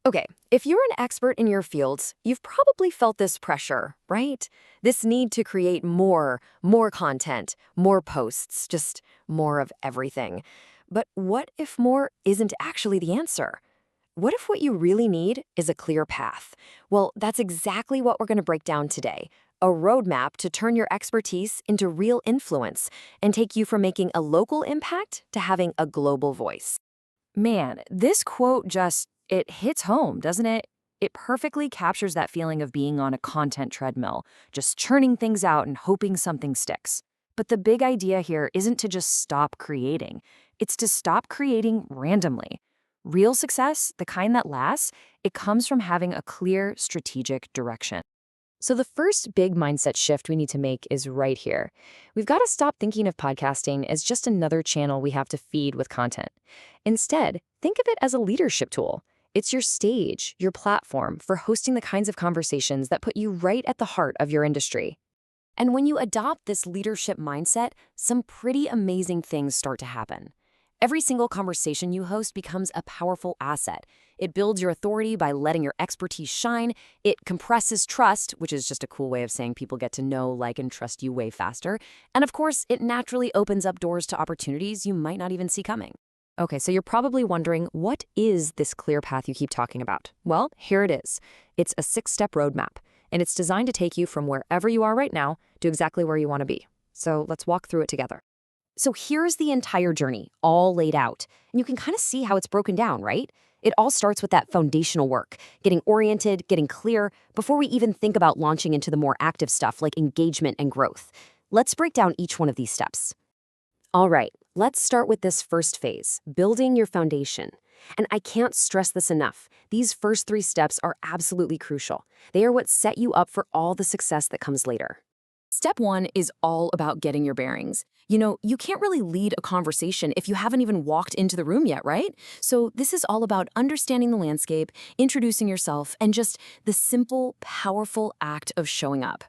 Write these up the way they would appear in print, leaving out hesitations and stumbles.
Okay, if you're an expert in your fields, you've probably felt this pressure, right? This need to create more content, more posts, just more of everything. But what if more isn't actually the answer? What if what you really need is a clear path? Well, that's exactly what we're going to break down today. A roadmap to turn your expertise into real influence and take you from making a local impact to having a global voice. Man, this quote it hits home, doesn't it? It perfectly captures that feeling of being on a content treadmill, just churning things out and hoping something sticks. But the big idea here isn't to just stop creating. It's to stop creating randomly. Real success, the kind that lasts, it comes from having a clear strategic direction. So, the first big mindset shift we need to make is right here. We've got to stop thinking of podcasting as just another channel we have to feed with content. Instead, think of it as a leadership tool. It's your stage, your platform for hosting the kinds of conversations that put you right at the heart of your industry. And when you adopt this leadership mindset, some pretty amazing things start to happen. Every single conversation you host becomes a powerful asset. It builds your authority by letting your expertise shine. It compresses trust, which is just a cool way of saying people get to know, like, and trust you way faster. And of course, it naturally opens up doors to opportunities you might not even see coming. Okay, so you're probably wondering, what is this clear path you keep talking about? Well, here it is. It's a 6-step roadmap, and it's designed to take you from wherever you are right now to exactly where you want to be. So let's walk through it together. So here's the entire journey, all laid out. And you can kind of see how it's broken down, right? It all starts with that foundational work, getting oriented, getting clear, before we even think about launching into the more active stuff like engagement and growth. Let's break down each one of these steps. All right, let's start with this first phase, building your foundation. And I can't stress this enough. These first 3 steps are absolutely crucial. They are what set you up for all the success that comes later. Step 1 is all about getting your bearings. You can't really lead a conversation if you haven't even walked into the room yet, right? So this is all about understanding the landscape, introducing yourself, and just the simple, powerful act of showing up.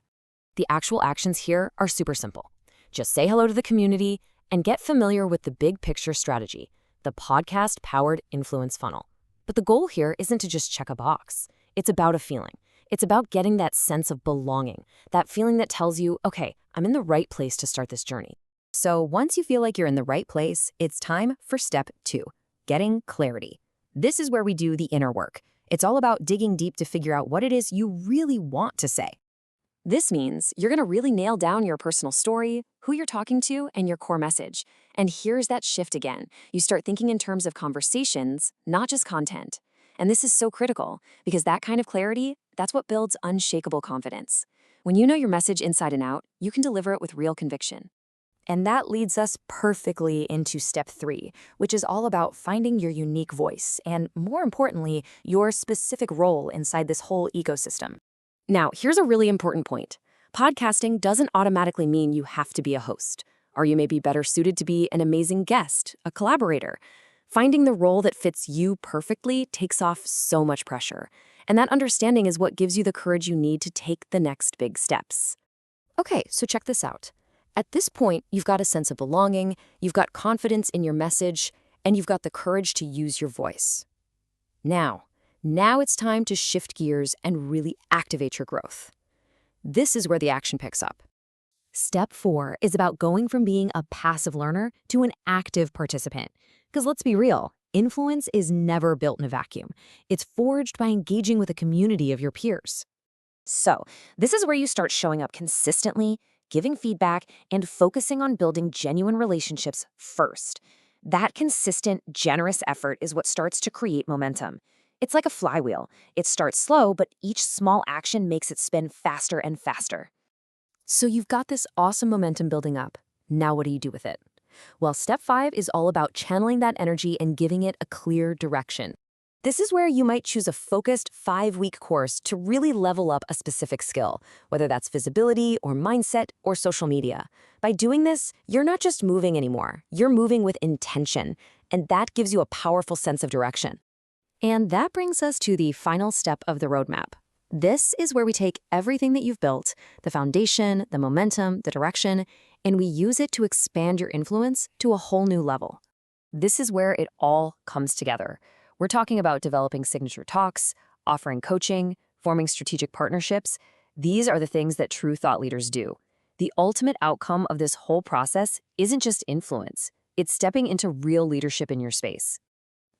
The actual actions here are super simple. Just say hello to the community and get familiar with the big picture strategy, the podcast-powered influence funnel. But the goal here isn't to just check a box. It's about a feeling. It's about getting that sense of belonging, that feeling that tells you, okay, I'm in the right place to start this journey. So once you feel like you're in the right place, it's time for step 2, getting clarity. This is where we do the inner work. It's all about digging deep to figure out what it is you really want to say. This means you're going to really nail down your personal story, who you're talking to, and your core message. And here's that shift again. You start thinking in terms of conversations, not just content. And this is so critical because that kind of clarity, that's what builds unshakable confidence. When you know your message inside and out, you can deliver it with real conviction. And that leads us perfectly into step 3, which is all about finding your unique voice and, more importantly, your specific role inside this whole ecosystem. Now, here's a really important point. Podcasting doesn't automatically mean you have to be a host, or you may be better suited to be an amazing guest, a collaborator. Finding the role that fits you perfectly takes off so much pressure, and that understanding is what gives you the courage you need to take the next big steps. Okay, so check this out. At this point, you've got a sense of belonging, you've got confidence in your message, and you've got the courage to use your voice. Now it's time to shift gears and really activate your growth. This is where the action picks up. Step 4 is about going from being a passive learner to an active participant. Because let's be real, influence is never built in a vacuum. It's forged by engaging with a community of your peers. So, this is where you start showing up consistently, giving feedback, and focusing on building genuine relationships first. That consistent, generous effort is what starts to create momentum. It's like a flywheel. It starts slow, but each small action makes it spin faster and faster. So you've got this awesome momentum building up. Now what do you do with it? Well, step 5 is all about channeling that energy and giving it a clear direction. This is where you might choose a focused 5-week course to really level up a specific skill, whether that's visibility or mindset or social media. By doing this, you're not just moving anymore, you're moving with intention, and that gives you a powerful sense of direction. And that brings us to the final step of the roadmap. This is where we take everything that you've built, the foundation, the momentum, the direction, and we use it to expand your influence to a whole new level. This is where it all comes together. We're talking about developing signature talks, offering coaching, forming strategic partnerships. These are the things that true thought leaders do. The ultimate outcome of this whole process isn't just influence, it's stepping into real leadership in your space.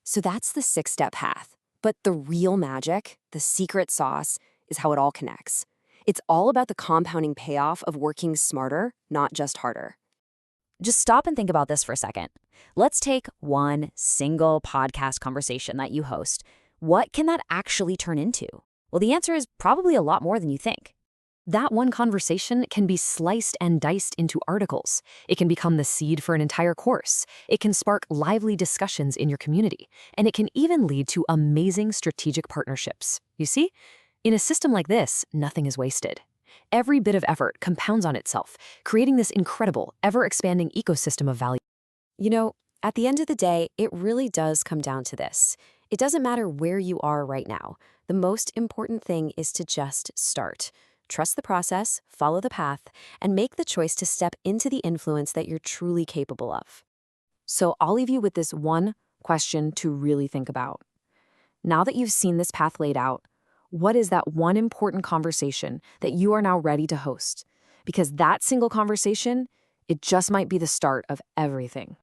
So that's the 6-step path. But the real magic, the secret sauce, is how it all connects. It's all about the compounding payoff of working smarter, not just harder. Just stop and think about this for a second. Let's take one single podcast conversation that you host. What can that actually turn into? Well, the answer is probably a lot more than you think. That one conversation can be sliced and diced into articles. It can become the seed for an entire course. It can spark lively discussions in your community. And it can even lead to amazing strategic partnerships. You see? In a system like this, nothing is wasted. Every bit of effort compounds on itself, creating this incredible, ever-expanding ecosystem of value. You know, at the end of the day, it really does come down to this. It doesn't matter where you are right now. The most important thing is to just start. Trust the process, follow the path, and make the choice to step into the influence that you're truly capable of. So I'll leave you with this one question to really think about. Now that you've seen this path laid out, what is that one important conversation that you are now ready to host? Because that single conversation, it just might be the start of everything.